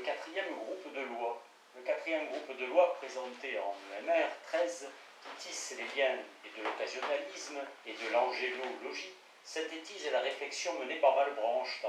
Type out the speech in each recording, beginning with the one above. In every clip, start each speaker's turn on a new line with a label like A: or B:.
A: quatrième groupe de lois. Le quatrième groupe de lois présenté en EMR 13 qui tisse les liens et de l'occasionnalisme et de l'angélologie synthétise la réflexion menée par Malebranche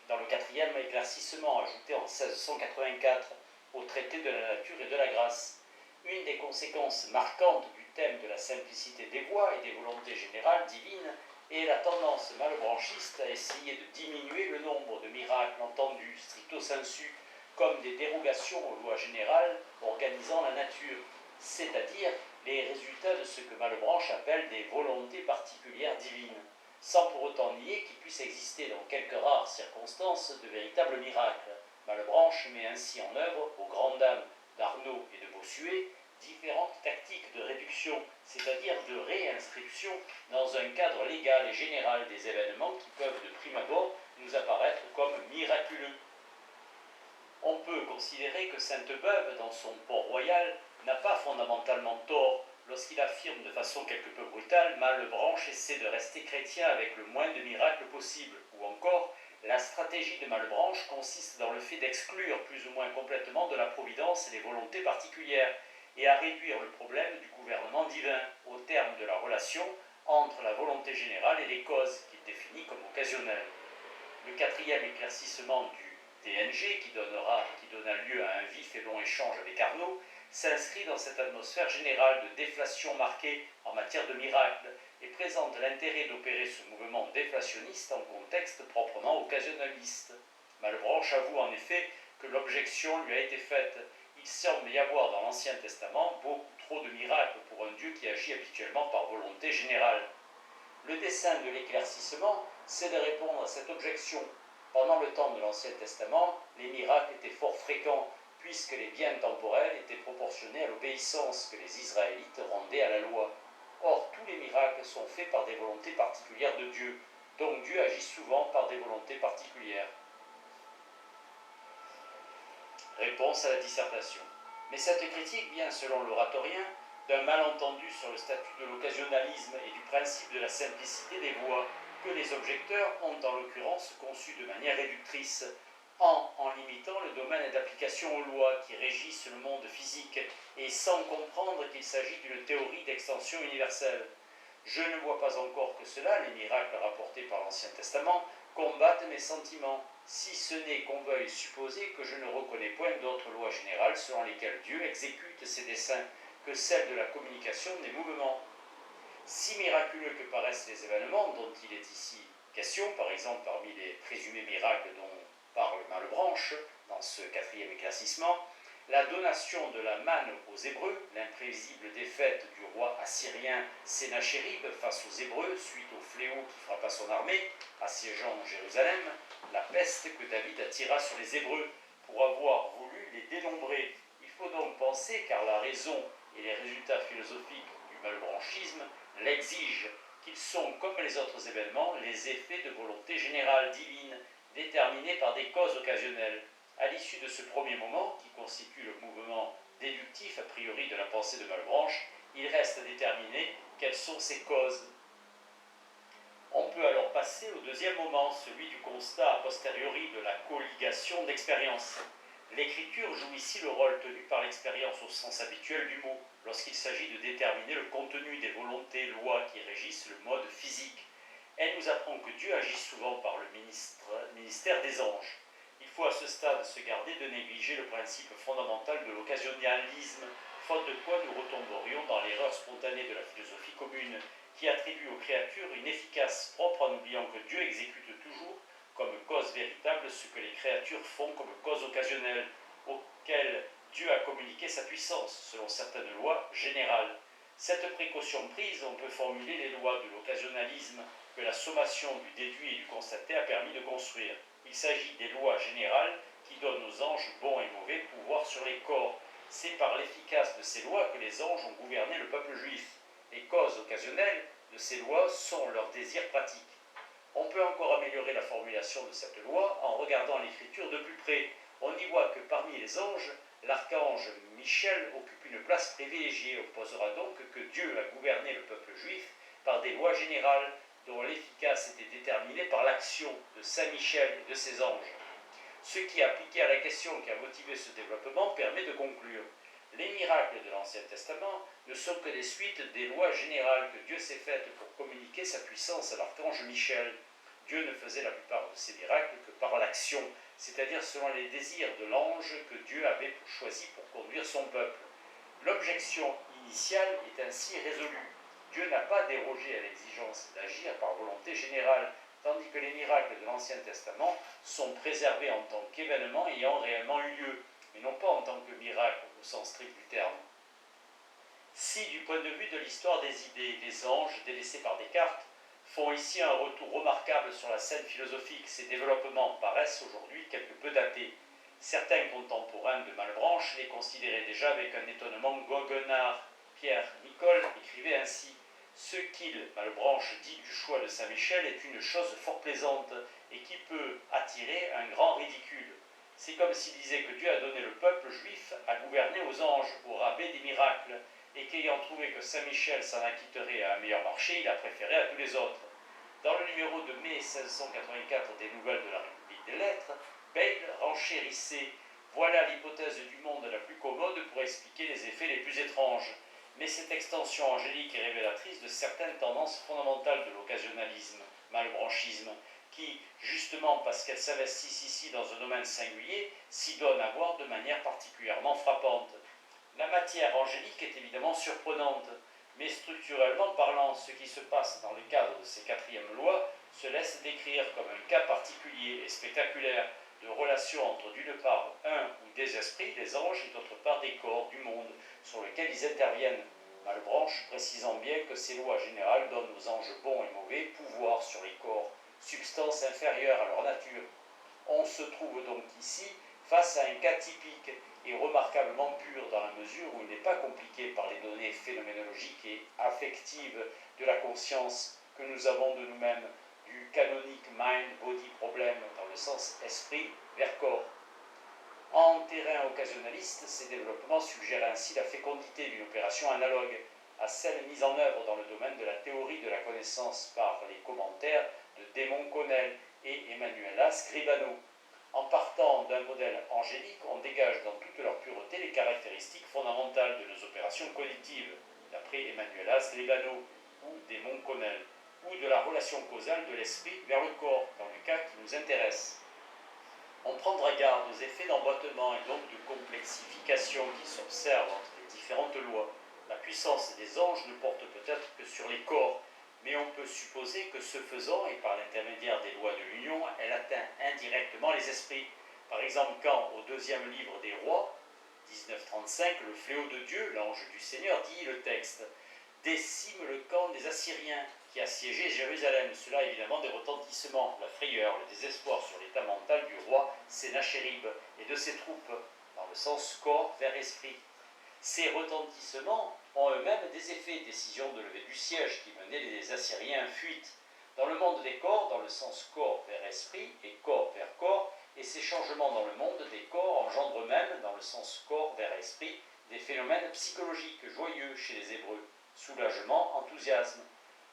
A: dans le quatrième éclaircissement ajouté en 1684 au traité de la nature et de la grâce. Une des conséquences marquantes du thème de la simplicité des voies et des volontés générales divines est la tendance malebranchiste à essayer de diminuer le nombre de miracles entendus stricto sensu comme des dérogations aux lois générales organisant la nature, c'est-à-dire les résultats de ce que Malebranche appelle des volontés particulières divines, sans pour autant nier qu'il puisse exister dans quelques rares circonstances de véritables miracles. Malebranche met ainsi en œuvre, aux grandes dames d'Arnaud et de Bossuet, différentes tactiques de réduction, c'est-à-dire de réinscription dans un cadre légal et général des événements qui peuvent de prime abord nous apparaître comme miraculeux. On peut considérer que Sainte-Beuve, dans son Port-Royal, n'a pas fondamentalement tort lorsqu'il affirme de façon quelque peu brutale « Malebranche essaie de rester chrétien avec le moins de miracles possible » ou encore « La stratégie de Malebranche consiste dans le fait d'exclure plus ou moins complètement de la providence et les volontés particulières et à réduire le problème du gouvernement divin au terme de la relation entre la volonté générale et les causes qu'il définit comme occasionnelles. » Le quatrième éclaircissement du TNG, qui donna lieu à un vif et long échange avec Arnaud, s'inscrit dans cette atmosphère générale de déflation marquée en matière de miracles et présente l'intérêt d'opérer ce mouvement déflationniste en contexte proprement occasionnaliste. Malebranche avoue en effet que l'objection lui a été faite. Il semble y avoir dans l'Ancien Testament beaucoup trop de miracles pour un Dieu qui agit habituellement par volonté générale. Le dessein de l'éclaircissement, c'est de répondre à cette objection. Pendant le temps de l'Ancien Testament, les miracles étaient fort fréquents, puisque les biens temporels étaient proportionnés à l'obéissance que les Israélites rendaient à la loi. Or, tous les miracles sont faits par des volontés particulières de Dieu, donc Dieu agit souvent par des volontés particulières. Réponse à la dissertation. Mais cette critique vient, selon l'oratorien, d'un malentendu sur le statut de l'occasionnalisme et du principe de la simplicité des voies, que les objecteurs ont en l'occurrence conçu de manière réductrice, en limitant le domaine d'application aux lois qui régissent le monde physique et sans comprendre qu'il s'agit d'une théorie d'extension universelle. Je ne vois pas encore que cela, les miracles rapportés par l'Ancien Testament, combattent mes sentiments, si ce n'est qu'on veuille supposer que je ne reconnais point d'autres lois générales selon lesquelles Dieu exécute ses desseins que celle de la communication des mouvements. Si miraculeux que paraissent les événements dont il est ici question, par exemple parmi les présumés miracles dont parle Malebranche dans ce quatrième éclaircissement, la donation de la manne aux Hébreux, l'imprévisible défaite du roi assyrien Sénachérib face aux Hébreux suite au fléau qui frappa son armée, assiégeant Jérusalem, la peste que David attira sur les Hébreux pour avoir voulu les dénombrer. Il faut donc penser, car la raison et les résultats philosophiques du malbranchisme l'exigent, qu'ils sont, comme les autres événements, les effets de volonté générale divine, déterminés par des causes occasionnelles. À l'issue de ce premier moment, qui constitue le mouvement déductif a priori de la pensée de Malebranche, il reste à déterminer quelles sont ces causes. On peut alors passer au deuxième moment, celui du constat a posteriori de la colligation d'expérience. L'écriture joue ici le rôle tenu par l'expérience au sens habituel du mot, lorsqu'il s'agit de déterminer le contenu des volontés, lois qui régissent le mode physique. Elle nous apprend que Dieu agit souvent par le ministère des anges. Il faut à ce stade se garder de négliger le principe fondamental de l'occasionnalisme, faute de quoi nous retomberions dans l'erreur spontanée de la philosophie commune, qui attribue aux créatures une efficace propre en oubliant que Dieu exécute toujours comme cause véritable ce que les créatures font comme cause occasionnelle, auquel Dieu a communiqué sa puissance, selon certaines lois générales. Cette précaution prise, on peut formuler les lois de l'occasionnalisme que la sommation du déduit et du constaté a permis de construire. Il s'agit des lois générales qui donnent aux anges bons et mauvais pouvoir sur les corps. C'est par l'efficace de ces lois que les anges ont gouverné le peuple juif. Les causes occasionnelles de ces lois sont leurs désirs pratiques. On peut encore améliorer la formulation de cette loi en regardant l'écriture de plus près. On y voit que parmi les anges, l'archange Michel occupe une place privilégiée. On posera donc que Dieu a gouverné le peuple juif par des lois générales dont l'efficace était déterminée par l'action de Saint Michel et de ses anges. Ce qui, appliqué à la question qui a motivé ce développement, permet de conclure. Les miracles de l'Ancien Testament ne sont que des suites des lois générales que Dieu s'est faites pour communiquer sa puissance à l'archange Michel. Dieu ne faisait la plupart de ces miracles que par l'action, c'est-à-dire selon les désirs de l'ange que Dieu avait choisi pour conduire son peuple. L'objection initiale est ainsi résolue. Dieu n'a pas dérogé à l'exigence d'agir par volonté générale, tandis que les miracles de l'Ancien Testament sont préservés en tant qu'événements ayant réellement eu lieu, mais non pas en tant que miracle au sens strict du terme. Si, du point de vue de l'histoire des idées, les anges, délaissés par Descartes, font ici un retour remarquable sur la scène philosophique, ces développements paraissent aujourd'hui quelque peu datés. Certains contemporains de Malebranche les considéraient déjà avec un étonnement goguenard. Pierre Nicole écrivait ainsi « Ce qu'il, Malebranche, dit du choix de Saint-Michel est une chose fort plaisante et qui peut attirer un grand ridicule. C'est comme s'il disait que Dieu a donné le peuple juif à gouverner aux anges, au rabais des miracles, et qu'ayant trouvé que Saint-Michel s'en acquitterait à un meilleur marché, il a préféré à tous les autres. » Dans le numéro de mai 1684 des Nouvelles de la République des Lettres, Bayle renchérissait « Voilà l'hypothèse du monde la plus commode pour expliquer les effets les plus étranges. Mais cette extension angélique est révélatrice de certaines tendances fondamentales de l'occasionalisme, malbranchisme, qui, justement parce qu'elles s'investissent ici dans un domaine singulier, s'y donnent à voir de manière particulièrement frappante. La matière angélique est évidemment surprenante, mais structurellement parlant, ce qui se passe dans le cadre de ces quatrièmes lois se laisse décrire comme un cas particulier et spectaculaire de relation entre d'une part un ou des esprits, les anges, et d'autre part des corps du monde sur lesquels ils interviennent. Malebranche précisant bien que ces lois générales donnent aux anges bons et mauvais pouvoir sur les corps, substance inférieure à leur nature. On se trouve donc ici face à un cas typique et remarquablement pur dans la mesure où il n'est pas compliqué par les données phénoménologiques et affectives de la conscience que nous avons de nous-mêmes, du canonique mind-body problem dans le sens esprit vers corps. En terrain occasionaliste, ces développements suggèrent ainsi la fécondité d'une opération analogue à celle mise en œuvre dans le domaine de la théorie de la connaissance par les commentaires de Démon Connell et Emanuela Scribano. En partant d'un modèle angélique, on dégage dans toute leur pureté les caractéristiques fondamentales de nos opérations cognitives, d'après Emanuela Scribano ou Démon Connell, ou de la relation causale de l'esprit vers le corps, dans le cas qui nous intéresse. On prendra garde aux effets d'emboîtement et donc de complexification qui s'observent entre les différentes lois. La puissance des anges ne porte peut-être que sur les corps, mais on peut supposer que ce faisant, et par l'intermédiaire des lois de l'union, elle atteint indirectement les esprits. Par exemple, quand, au deuxième livre des rois, 1935, le fléau de Dieu, l'ange du Seigneur, dit le texte « décime le camp des Assyriens qui assiégeaient Jérusalem ». Cela évidemment des retentissements, la frayeur, le désespoir sur l'état mental du roi Sénachérib et de ses troupes, dans le sens corps vers esprit. Ces retentissements ont eux-mêmes des effets, décision de lever du siège qui menait les Assyriens en fuite. Dans le monde des corps, dans le sens corps vers esprit et corps vers corps, et ces changements dans le monde des corps engendrent eux-mêmes, dans le sens corps vers esprit, des phénomènes psychologiques joyeux chez les Hébreux, soulagement, enthousiasme.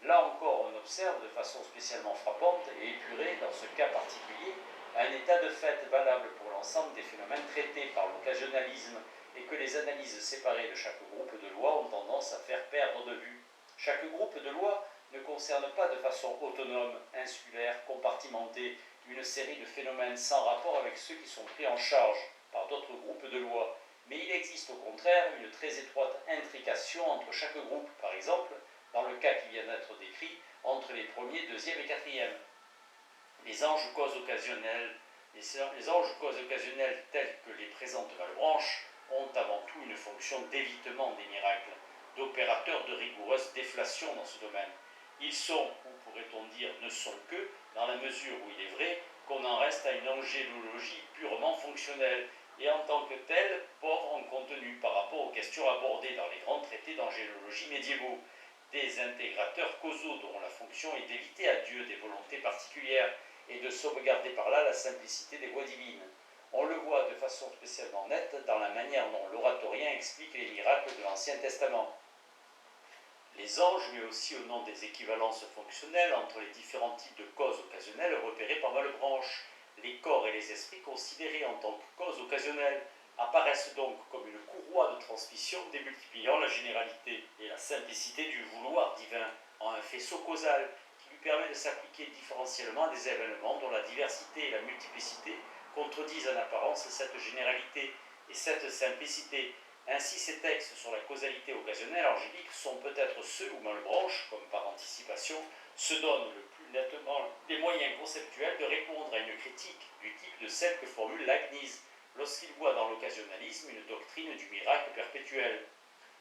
A: Là encore, on observe de façon spécialement frappante et épurée, dans ce cas particulier, un état de fait valable pour l'ensemble des phénomènes traités par l'occasionalisme et que les analyses séparées de chaque groupe de lois ont tendance à faire perdre de vue. Chaque groupe de lois ne concerne pas de façon autonome, insulaire, compartimentée, une série de phénomènes sans rapport avec ceux qui sont pris en charge par d'autres groupes de lois, mais il existe au contraire une très étroite intrication entre chaque groupe, par exemple, dans le cas qui vient d'être décrit, entre les premiers, deuxième et quatrième. Les anges causes occasionnelles, les anges causes occasionnelles tels que les présente Malebranche ont avant tout une fonction d'évitement des miracles, d'opérateurs de rigoureuse déflation dans ce domaine. Ils sont, ou pourrait-on dire ne sont que, dans la mesure où il est vrai qu'on en reste à une angélologie purement fonctionnelle, et en tant que telle, pauvre en contenu par rapport aux questions abordées dans les grands traités d'angélologie médiévaux, des intégrateurs causaux dont la fonction est d'éviter à Dieu des volontés particulières et de sauvegarder par là la simplicité des voies divines. On le voit de façon spécialement nette dans la manière dont l'oratorien explique les miracles de l'Ancien Testament. Les anges, mais aussi au nom des équivalences fonctionnelles entre les différents types de causes occasionnelles repérées par Malebranche, Les corps et les esprits considérés en tant que cause occasionnelle apparaissent donc comme une courroie de transmission démultipliant la généralité et la simplicité du vouloir divin en un faisceau causal qui lui permet de s'appliquer différentiellement à des événements dont la diversité et la multiplicité contredisent en apparence cette généralité et cette simplicité. Ainsi, ces textes sur la causalité occasionnelle angélique sont peut-être ceux où Malebranche, comme par anticipation, se donne le plus nettement les moyens conceptuels de répondre à une critique du type de celle que formule Leibniz lorsqu'il voit dans l'occasionnalisme une doctrine du miracle perpétuel.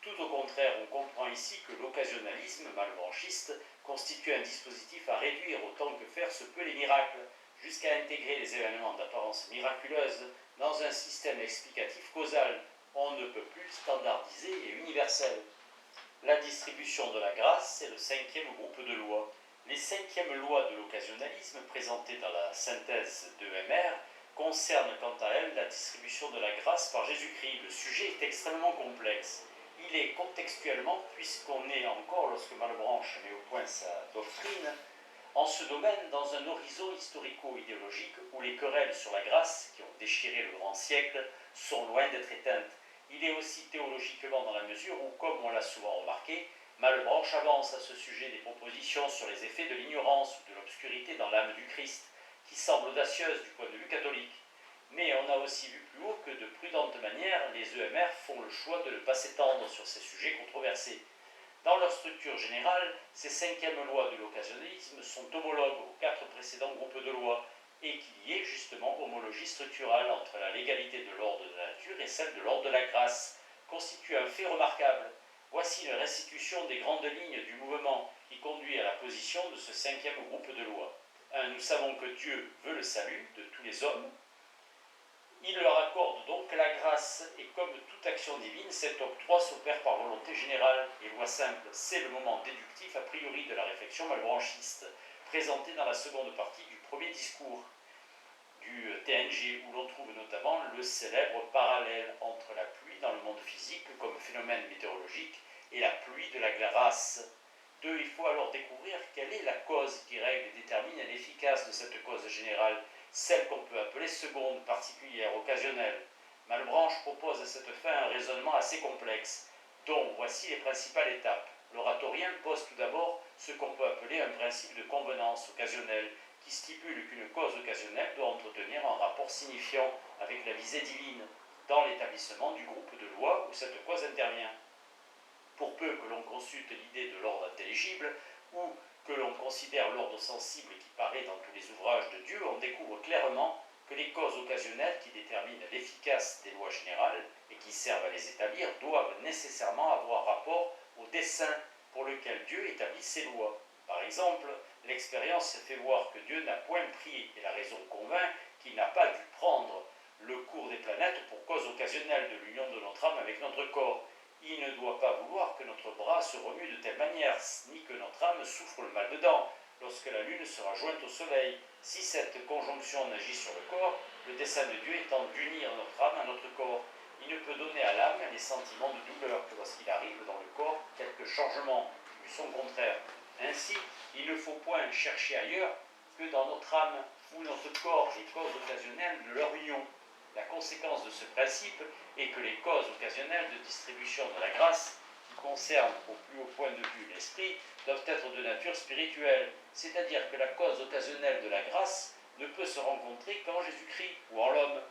A: Tout au contraire, on comprend ici que l'occasionalisme malebranchiste constitue un dispositif à réduire autant que faire se peut les miracles, jusqu'à intégrer les événements d'apparence miraculeuse dans un système explicatif causal, on ne peut plus standardisé et universel. La distribution de la grâce est le cinquième groupe de lois. Les cinquièmes lois de l'occasionalisme présentées dans la synthèse d'EMR concernent quant à elles la distribution de la grâce par Jésus-Christ. Le sujet est extrêmement complexe. Il est contextuellement, puisqu'on est encore, lorsque Malebranche met au point sa doctrine, en ce domaine dans un horizon historico-idéologique où les querelles sur la grâce, qui ont déchiré le grand siècle, sont loin d'être éteintes. Il est aussi théologiquement dans la mesure où, comme on l'a souvent remarqué, Malebranche avance à ce sujet des propositions sur les effets de l'ignorance ou de l'obscurité dans l'âme du Christ, qui semblent audacieuses du point de vue catholique. Mais on a aussi vu plus haut que de prudentes manières, les EMR font le choix de ne pas s'étendre sur ces sujets controversés. Dans leur structure générale, ces cinquièmes lois de l'occasionnalisme sont homologues aux 4 précédents groupes de lois et qu'il y ait justement homologie structurale entre la légalité de l'ordre de la nature et celle de l'ordre de la grâce, constitue un fait remarquable. Voici une restitution des grandes lignes du mouvement qui conduit à la position de ce cinquième groupe de lois. 1. Nous savons que Dieu veut le salut de tous les hommes. Il leur accorde donc la grâce, et comme toute action divine, cet octroi s'opère par volonté générale et loi simple. C'est le moment déductif a priori de la réflexion malebranchiste, présentée dans la seconde partie du premier discours du TNG, où l'on trouve notamment le célèbre parallèle entre la pluie dans le monde physique comme phénomène météorologique et la pluie de la grâce. 2. Il faut alors découvrir quelle est la cause qui règle et détermine l'efficace de cette cause générale, celle qu'on peut appeler seconde, particulière, occasionnelle. Malebranche propose à cette fin un raisonnement assez complexe, dont voici les principales étapes. L'oratorien pose tout d'abord ce qu'on peut appeler un principe de convenance occasionnelle, qui stipule qu'une cause occasionnelle doit entretenir un rapport signifiant avec la visée divine, dans l'établissement du groupe de lois où cette cause intervient. Pour peu que l'on consulte l'idée de l'ordre intelligible, ou que l'on considère l'ordre sensible qui paraît dans tous les ouvrages de Dieu, on découvre clairement que les causes occasionnelles qui déterminent l'efficace des lois générales et qui servent à les établir doivent nécessairement avoir rapport au dessein pour lequel Dieu établit ses lois. Par exemple, l'expérience fait voir que Dieu n'a point pris, et la raison convainc qu'il n'a pas dû prendre le cours des planètes pour cause occasionnelle de l'union de notre âme avec notre corps. Il ne doit pas vouloir que notre bras se remue de telle manière, ni que notre âme souffre le mal dedans, lorsque la lune sera jointe au soleil. Si cette conjonction n'agit sur le corps, le dessein de Dieu étant d'unir notre âme à notre corps, il ne peut donner à l'âme les sentiments de douleur que lorsqu'il arrive dans le corps quelque changement qui lui sont contraires. Ainsi, il ne faut point chercher ailleurs que dans notre âme ou notre corps les causes occasionnelles de leur union. La conséquence de ce principe est que les causes occasionnelles de distribution de la grâce, qui concernent au plus haut point de vue l'esprit, doivent être de nature spirituelle, c'est-à-dire que la cause occasionnelle de la grâce ne peut se rencontrer qu'en Jésus-Christ ou en l'homme.